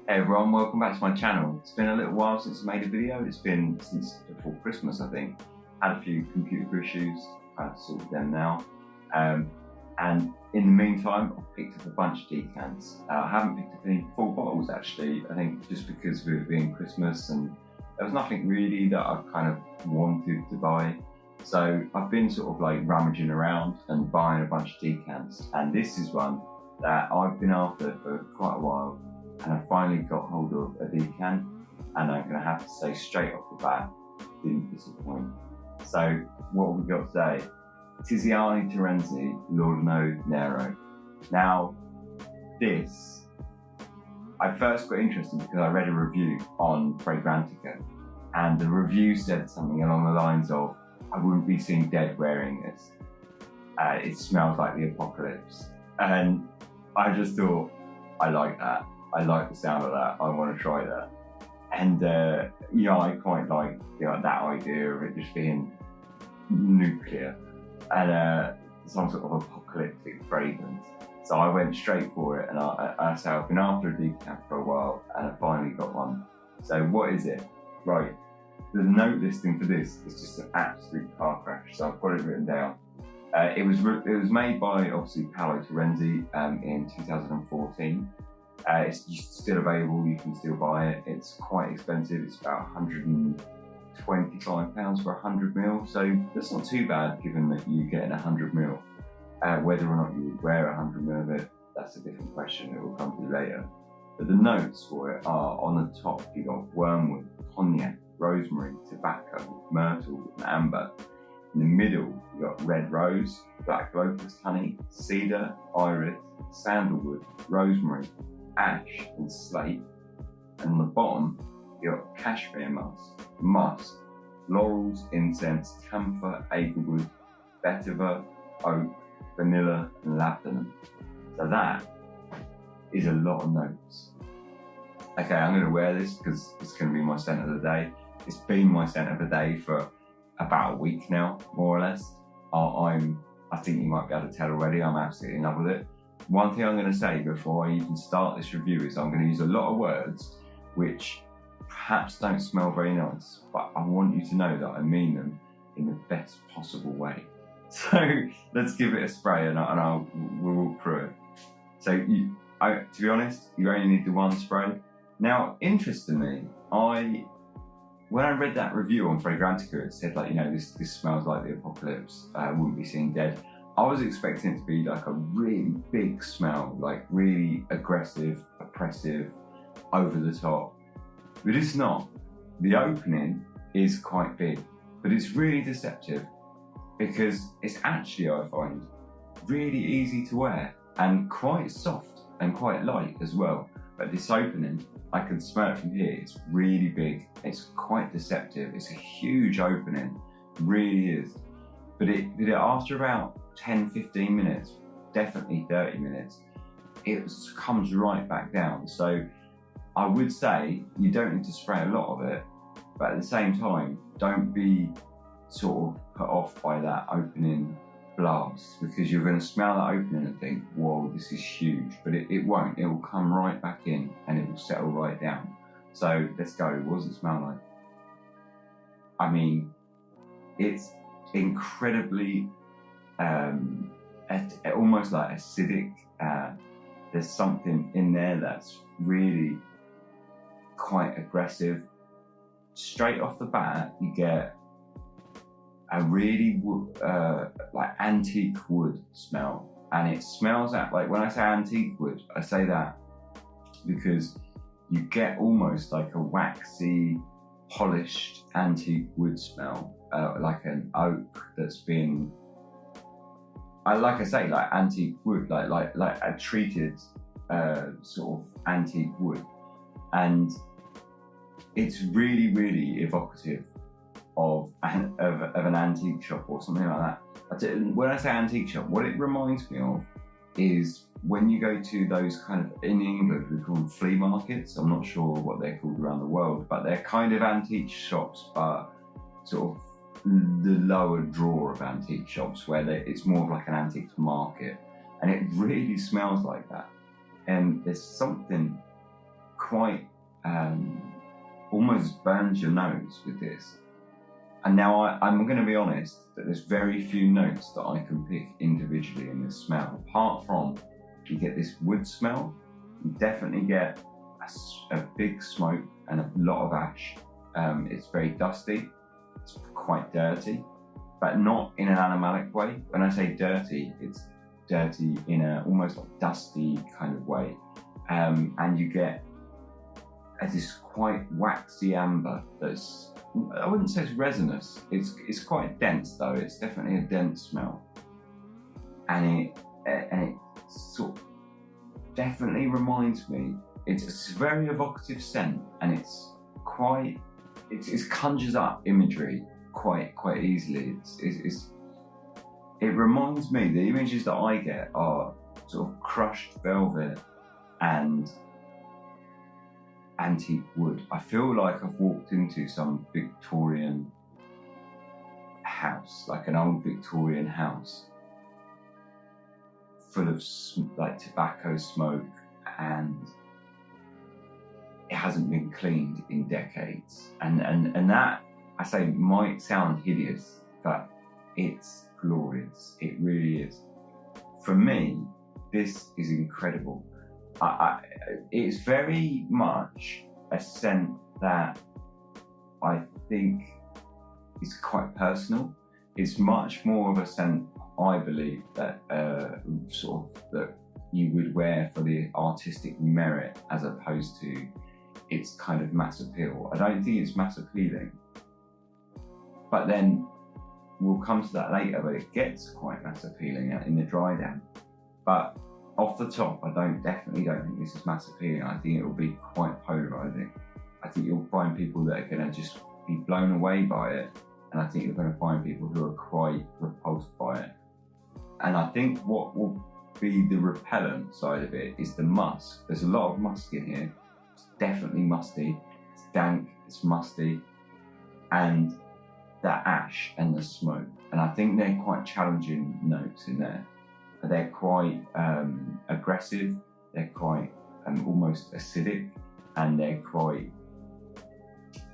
Hey everyone, welcome back to my channel. It's been a little while since I made a video. It's been since before Christmas, I think. Had a few computer issues, I've sorted them now. And in the meantime, I've picked up a bunch of decants. I haven't picked up any full bottles actually, I think just because of it being Christmas and there was nothing really that I kind of wanted to buy. So I've been sort of like rummaging around and buying a bunch of decants. And this is one that I've been after for quite a while. And I finally got hold of a decant, and I'm going to have to say straight off the bat, didn't disappoint. So what have we got today? Tiziani Tirenzi, Laudano Nero. Now, this, I first got interested because I read a review on Fragrantica, and the review said something along the lines of, I wouldn't be seen dead wearing this. It smells like the apocalypse. And I just thought, I like that. I like the sound of that. I want to try that. And yeah, I quite like that idea of it just being nuclear and some sort of apocalyptic fragrance. So I went straight for it, and I've been after a decant for a while, and I finally got one. So what is it? Right, the note listing for this is just an absolute car crash. So I've got it written down. It was made by obviously Paolo Tirenzi in 2014. It's still available, you can still buy it. It's quite expensive, it's about £125 for 100ml, so that's not too bad given that you're getting 100ml. Whether or not you would wear 100ml of it, that's a different question that we'll come to later. But the notes for it are, on the top you got wormwood, cognac, rosemary, tobacco, myrtle and amber. In the middle you got red rose, black locust honey, cedar, iris, sandalwood, rosemary, ash and slate, and on the bottom you got cashmere musk, laurels, incense, camphor, hazelwood, vetiver, oak, vanilla and labdanum. So that is a lot of notes. Okay, I'm going to wear this because it's going to be my scent of the day. It's been my scent of the day for about a week now, more or less. I think you might be able to tell already, I'm absolutely in love with it. One thing I'm going to say before I even start this review is I'm going to use a lot of words which perhaps don't smell very nice, but I want you to know that I mean them in the best possible way. So let's give it a spray and we'll walk through it. So to be honest, you only need the one spray. Now, interestingly, when I read that review on Fragrantica, it said like, this smells like the apocalypse, wouldn't be seen dead. I was expecting it to be like a really big smell, like really aggressive, oppressive, over the top. But it's not. The opening is quite big, but it's really deceptive because it's actually, I find, really easy to wear and quite soft and quite light as well. But this opening, I can smell it from here, it's really big, it's quite deceptive, it's a huge opening, it really is. But after about 10-15 minutes, definitely 30 minutes, it comes right back down. So I would say you don't need to spray a lot of it, but at the same time, don't be sort of put off by that opening blast, because you're going to smell that opening and think, whoa, this is huge, but it won't. It will come right back in and it will settle right down. So let's go. What does it smell like? I mean, it's incredibly almost like acidic. There's something in there that's really quite aggressive. Straight off the bat, you get a really like antique wood smell, and it smells like, when I say antique wood, I say that because you get almost like a waxy, polished antique wood smell, like an oak that's been, like I say, like antique wood, like a treated sort of antique wood, and it's really, really evocative of an antique shop or something like that. When I say antique shop, what it reminds me of is when you go to those kind of, in England we call them flea markets. I'm not sure what they're called around the world, but they're kind of antique shops, but sort of the lower drawer of antique shops, where it's more of like an antiques market, and it really smells like that. And there's something quite almost burns your nose with this. And now I'm going to be honest that there's very few notes that I can pick individually in this smell. Apart from you get this wood smell, you definitely get a big smoke and a lot of ash. It's very dusty, it's quite dirty, but not in an animalic way. When I say dirty, it's dirty in a almost like dusty kind of way. And you get this quite waxy amber that's, I wouldn't say it's resinous, it's quite dense though, it's definitely a dense smell. And it sort of definitely reminds me, it's a very evocative scent, and it conjures up imagery quite easily. It reminds me, the images that I get are sort of crushed velvet and antique wood. I feel like I've walked into some Victorian house, like an old Victorian house, full of like tobacco smoke, and it hasn't been cleaned in decades. And that, I say, might sound hideous, but it's glorious. It really is. For me, this is incredible. It's very much a scent that I think is quite personal. It's much more of a scent, I believe, that that you would wear for the artistic merit as opposed to its kind of mass appeal. I don't think it's mass appealing, but then we'll come to that later, but it gets quite mass appealing in the dry down. But off the top, I definitely don't think this is mass appealing. I think it will be quite polarizing. I think you'll find people that are going to just be blown away by it, and I think you're going to find people who are quite repulsed by it. And I think what will be the repellent side of it is the musk. There's a lot of musk in here. It's definitely musty. It's dank, it's musty, and that ash and the smoke. And I think they're quite challenging notes in there. They're quite aggressive, they're quite almost acidic, and they're quite,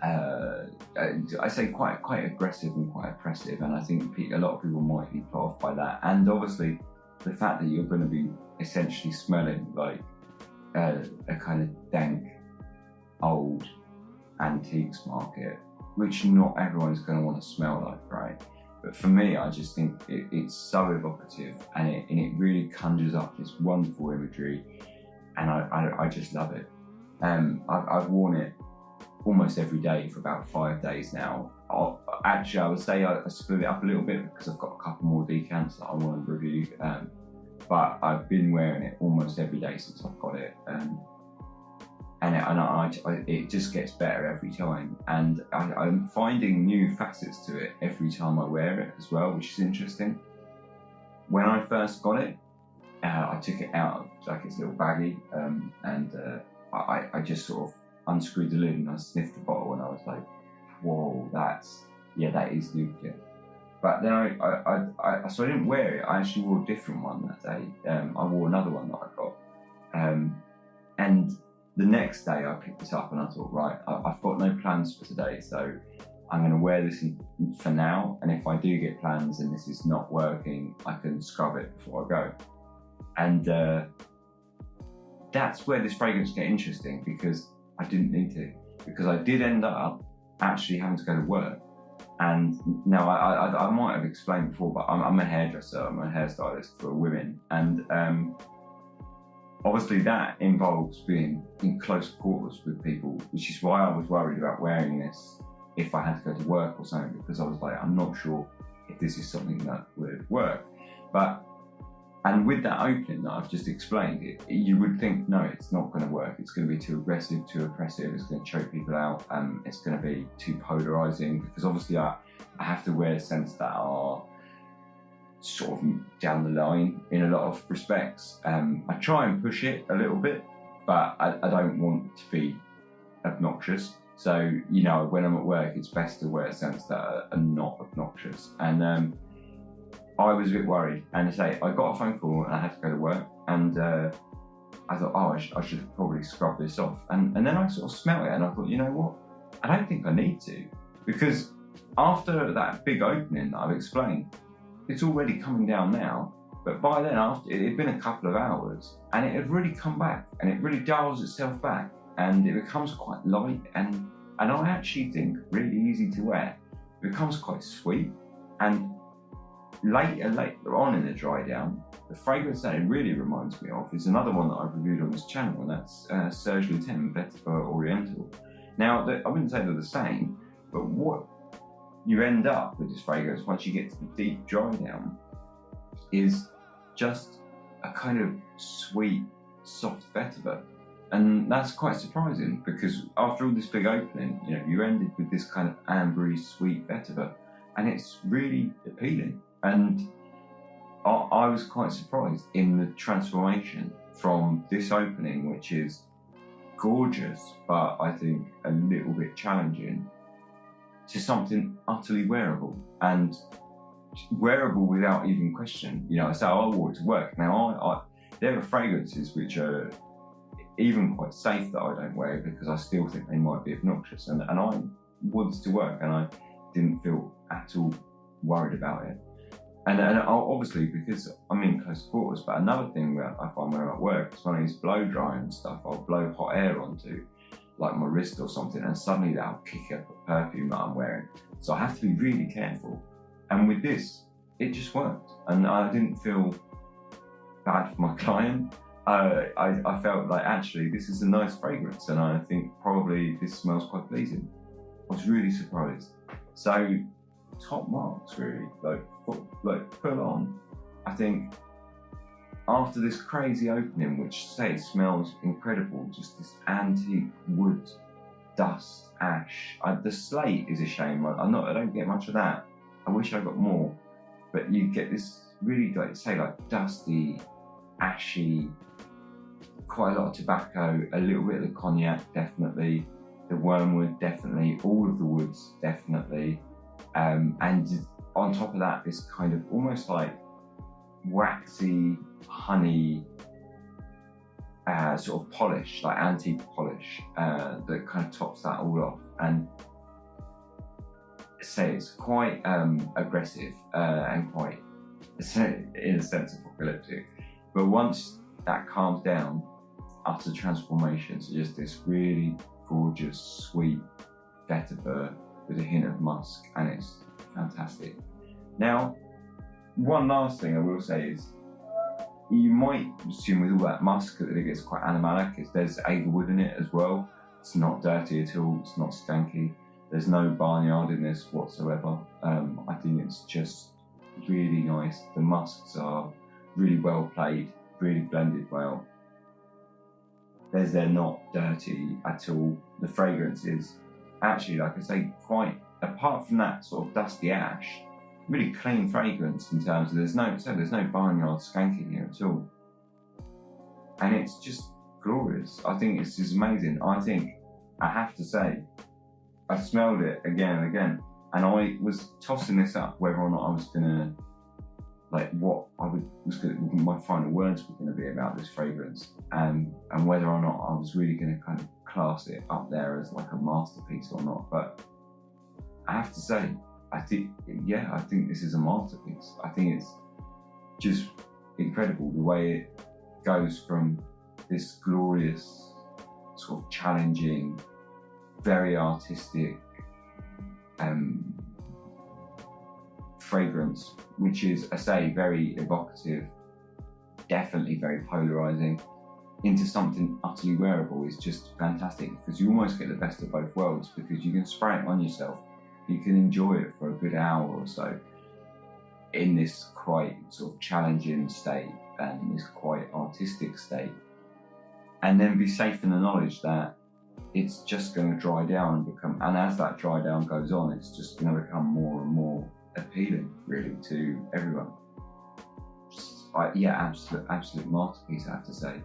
I say quite aggressive and quite oppressive, and I think a lot of people might be put off by that. And obviously the fact that you're going to be essentially smelling like a kind of dank, old antiques market, which not everyone's going to want to smell like, right? But for me, I just think it's so evocative, and it really conjures up this wonderful imagery, and I just love it. I've worn it almost every day for about 5 days now. Actually, I would say I split it up a little bit because I've got a couple more decants that I want to review, but I've been wearing it almost every day since I've got it. And it just gets better every time, and I'm finding new facets to it every time I wear it as well, which is interesting. When I first got it, I took it out of like its little baggie, and I just sort of unscrewed the lid and I sniffed the bottle, and I was like, whoa, that is nuclear. But then so I didn't wear it. I actually wore a different one that day. I wore another one that I got, and the next day I picked this up and I thought, right, I've got no plans for today, so I'm going to wear this for now, and if I do get plans and this is not working, I can scrub it before I go. And that's where this fragrance gets interesting, because I didn't need to, because I did end up actually having to go to work. And now I might have explained before, but I'm a hairdresser, I'm a hairstylist for women, and obviously that involves being in close quarters with people, which is why I was worried about wearing this if I had to go to work or something, because I was like, I'm not sure if this is something that would work. And with that opening that I've just explained, you would think, no, it's not going to work. It's going to be too aggressive, too oppressive. It's going to choke people out. It's going to be too polarizing, because obviously I have to wear scents that are sort of down the line in a lot of respects. I try and push it a little bit, but I don't want to be obnoxious. So, you know, when I'm at work, it's best to wear scents that are not obnoxious. And I was a bit worried, and I got a phone call and I had to go to work, and I thought, oh, I should probably scrub this off. And then I sort of smelled it and I thought, you know what? I don't think I need to, because after that big opening that I've explained, it's already coming down now. But by then, after it had been a couple of hours, and it had really come back, and it really dials itself back, and it becomes quite light, and I actually think really easy to wear. It becomes quite sweet, and later on in the dry down, the fragrance that it really reminds me of is another one that I've reviewed on this channel, and that's Serge Lutens Vetiver Oriental. Now, I wouldn't say they're the same, but what you end up with this fragrance once you get to the deep dry down is just a kind of sweet, soft vetiver. And that's quite surprising, because after all this big opening, you know, you ended with this kind of ambery, sweet vetiver, and it's really appealing. And I was quite surprised in the transformation from this opening, which is gorgeous, but I think a little bit challenging, to something utterly wearable, and wearable without even question. You know, so I wore it to work. Now, there are fragrances which are even quite safe that I don't wear because I still think they might be obnoxious, and I wore this to work and I didn't feel at all worried about it. And obviously, because I'm in close quarters, but another thing that I find when I'm at work is when I use blow dry and stuff, I'll blow hot air onto like my wrist or something, and suddenly that'll kick up a perfume that I'm wearing. So I have to be really careful. And with this, it just worked. And I didn't feel bad for my client. I felt like, actually, this is a nice fragrance, and I think probably this smells quite pleasing. I was really surprised. So top marks, really, like full on. I think after this crazy opening, which smells incredible, just this antique wood, dust, ash. The slate is a shame. I don't get much of that. I wish I got more. But you get this really, like dusty, ashy, quite a lot of tobacco, a little bit of the cognac, definitely, the wormwood, definitely, all of the woods, definitely. And on top of that, this kind of almost like waxy honey sort of polish, like antique polish, that kind of tops that all off. And say it's quite aggressive and quite, in a sense, apocalyptic. But once that calms down, utter transformation to just this really gorgeous, sweet vetiver with a hint of musk, and it's fantastic. Now, one last thing I will say is, you might assume with all that musk that it gets quite animalic. There's agarwood in it as well. It's not dirty at all, it's not skanky. There's no barnyardiness whatsoever. I think it's just really nice. The musks are really well played, really blended well. They're not dirty at all. The fragrance is actually, like I say, quite, apart from that sort of dusty ash, really clean fragrance in terms of there's no barnyard skanking here at all. And it's just glorious. I think it's just amazing. I have to say, I smelled it again and again, and I was tossing this up whether or not I was gonna, my final words were gonna be about this fragrance, and whether or not I was really gonna kind of class it up there as like a masterpiece or not. But I have to say, I think this is a masterpiece. I think it's just incredible the way it goes from this glorious, sort of challenging, very artistic fragrance, which is, I say, very evocative, definitely very polarizing, into something utterly wearable is just fantastic, because you almost get the best of both worlds, because you can spray it on yourself, you can enjoy it for a good hour or so in this quite sort of challenging state and this quite artistic state, and then be safe in the knowledge that it's just going to dry down and become, and as that dry down goes on, it's just going to become more and more appealing, really, to everyone. Absolute masterpiece, I have to say.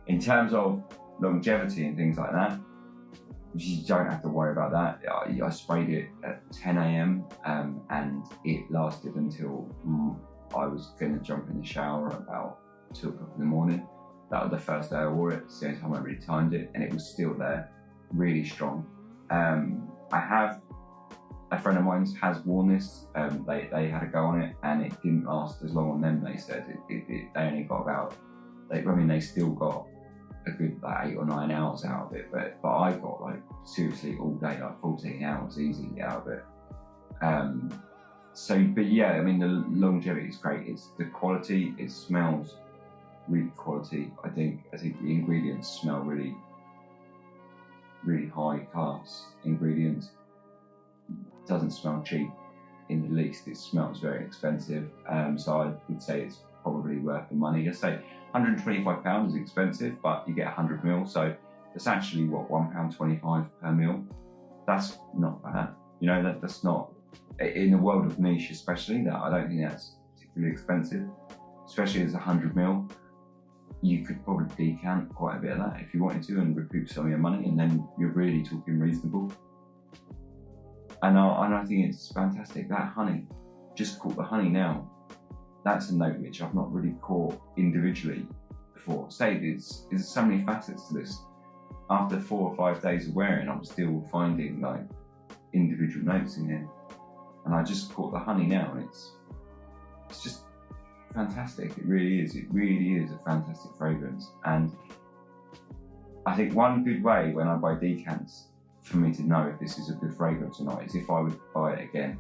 In terms of longevity and things like that, you don't have to worry about that. I sprayed it at 10 a.m. And it lasted until I was going to jump in the shower at about 2 o'clock in the morning. That was the first day I wore it. It's the only time I really timed it, and it was still there, really strong. I have a friend of mine has worn this. They had a go on it, and it didn't last as long on them. They said they only got about. They still got a good like 8 or 9 hours out of it, but I got like seriously all day, like 14 hours easy out of it. But yeah, I mean the longevity is great. It's the quality. It smells really quality. I think the ingredients smell really, really high class ingredients. It doesn't smell cheap in the least. It smells very expensive. So I would say it's probably worth the money. I say £125 is expensive, but you get 100ml, so it's actually what £1.25 per ml. That's not bad. You know, that's not in the world of niche, especially. That I don't think that's particularly expensive, especially as 100ml. You could probably decant quite a bit of that if you wanted to and recoup some of your money, and then you're really talking reasonable. And I think it's fantastic. That honey, just caught the honey now. That's a note which I've not really caught individually before. Say there's so many facets to this. After 4 or 5 days of wearing, I'm still finding like individual notes in here. And I just caught the honey now, and it's just fantastic. It really is. It really is a fantastic fragrance. And I think one good way when I buy decants for me to know if this is a good fragrance or not is if I would buy it again.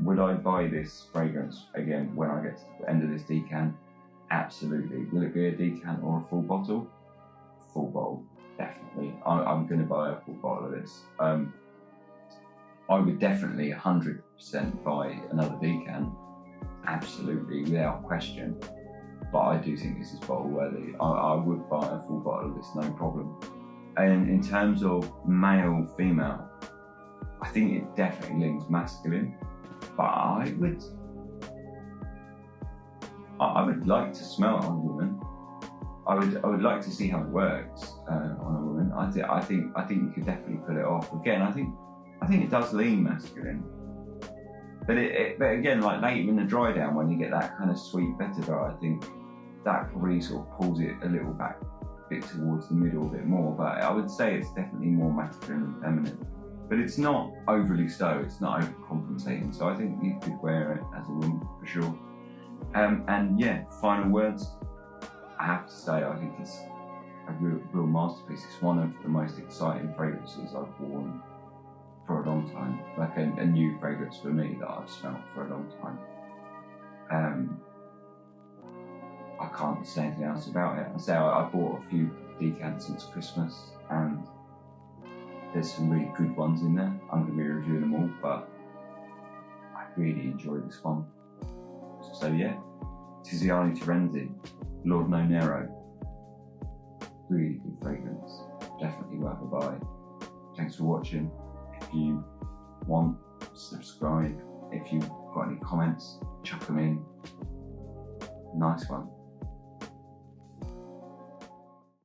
Would I buy this fragrance again when I get to the end of this decant? Absolutely. Will it be a decant or a full bottle? Full bottle, definitely. I'm going to buy a full bottle of this. I would definitely 100% buy another decant, absolutely, without question. But I do think this is bottle worthy. I would buy a full bottle of this, no problem. And in terms of male, female, I think it definitely leans masculine. But I would like to smell it on a woman. I would like to see how it works on a woman. I think you could definitely pull it off. Again, I think it does lean masculine. But but again, like later in the dry down, when you get that kind of sweet vetiver, I think that probably sort of pulls it a little back, a bit towards the middle a bit more. But I would say it's definitely more masculine than feminine. But it's not overly so, it's not overcompensating. So I think you could wear it as a woman for sure. And yeah, final words. I have to say, I think it's a real masterpiece. It's one of the most exciting fragrances I've worn for a long time. Like a new fragrance for me that I've smelled for a long time. I can't say anything else about it. I say I bought a few decants since Christmas, and there's some really good ones in there. I'm going to be reviewing them all, but I really enjoyed this one. So yeah, Tiziani Tirenzi, Laudano Nero. Really good fragrance. Definitely worth a buy. Thanks for watching. If you want, subscribe. If you've got any comments, chuck them in. Nice one.